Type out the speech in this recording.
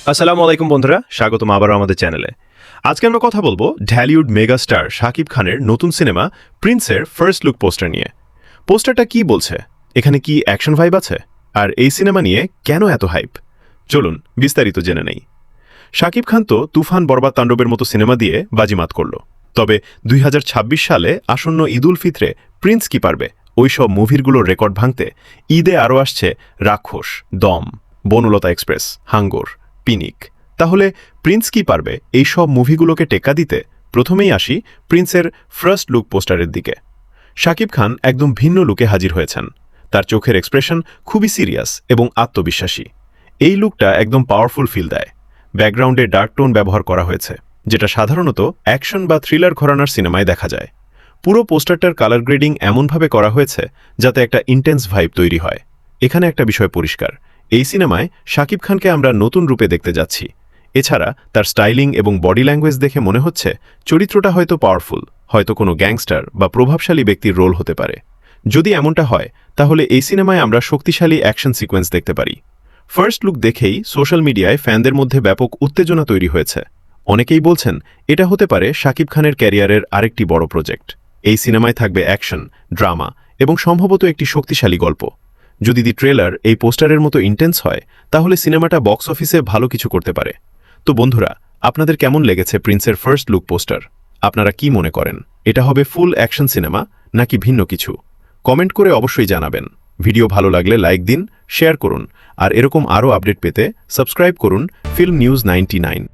আসসালামু আলাইকুম বন্ধুরা, স্বাগতম আবারও আমাদের চ্যানেলে। আজকে আমরা কথা বলবো ঢালিউড মেগাস্টার শাকিব খানের নতুন সিনেমা প্রিন্সের ফার্স্ট লুক পোস্টার নিয়ে। পোস্টারটা কি বলছে, এখানে কি অ্যাকশন ভাইব আছে, আর এই সিনেমা নিয়ে কেন এত হাইপ? চলুন বিস্তারিত জেনে নেই। শাকিব খান তো তুফান বরবাদ তাণ্ডবের মতো সিনেমা দিয়ে বাজিমাত করল, তবে 2026 সালে আসন্ন ঈদ উল ফিতরে প্রিন্স কি পারবে ওইসব মুভিরগুলোর রেকর্ড ভাঙতে? ঈদে আরও আসছে রাক্ষস, দম, বনলতা এক্সপ্রেস, হাঙ্গর, পিনিক। তাহলে প্রিন্স কি পারবে এই সব মুভিগুলোকে টেক্কা দিতে? প্রথমেই আসি প্রিন্সের ফার্স্ট লুক পোস্টারের দিকে। শাকিব খান একদম ভিন্ন লুকে হাজির হয়েছেন। তার চোখের এক্সপ্রেশন খুবই সিরিয়াস এবং আত্মবিশ্বাসী। এই লুকটা একদম পাওয়ারফুল ফিল দেয়। ব্যাকগ্রাউন্ডে ডার্ক টোন ব্যবহার করা হয়েছে, যেটা সাধারণত অ্যাকশন বা থ্রিলার ঘরানার সিনেমায় দেখা যায়। পুরো পোস্টারটার কালার গ্রেডিং এমনভাবে করা হয়েছে যাতে একটা ইন্টেন্স ভাইব তৈরি হয়। এখানে একটা বিষয় পরিষ্কার, এই সিনেমায় শাকিব খানকে আমরা নতুন রূপে দেখতে যাচ্ছি। এছাড়া তার স্টাইলিং এবং বডি ল্যাঙ্গুয়েজ দেখে মনে হচ্ছে চরিত্রটা হয়তো পাওয়ারফুল, হয়তো কোনো গ্যাংস্টার বা প্রভাবশালী ব্যক্তির রোল হতে পারে। যদি এমনটা হয়, তাহলে এই সিনেমায় আমরা শক্তিশালী অ্যাকশন সিকোয়েন্স দেখতে পারি। ফার্স্ট লুক দেখেই সোশ্যাল মিডিয়ায় ফ্যানদের মধ্যে ব্যাপক উত্তেজনা তৈরি হয়েছে। অনেকেই বলছেন এটা হতে পারে শাকিব খানের ক্যারিয়ারের আরেকটি বড় প্রজেক্ট। এই সিনেমায় থাকবে অ্যাকশন, ড্রামা এবং সম্ভবত একটি শক্তিশালী গল্প। যদি দি ট্রেলার এই পোস্টারের মতো ইন্টেন্স হয়, তাহলে সিনেমাটা বক্স অফিসে ভালো কিছু করতে পারে। তো বন্ধুরা, আপনাদের কেমন লেগেছে প্রিন্সের ফার্স্ট লুক পোস্টার? আপনারা কি মনে করেন, এটা হবে ফুল অ্যাকশন সিনেমা নাকি ভিন্ন কিছু? কমেন্ট করে অবশ্যই জানাবেন। ভিডিও ভালো লাগলে লাইক দিন, শেয়ার করুন, আর এরকম আরও আপডেট পেতে সাবস্ক্রাইব করুন ফিল্ম নিউজ 99।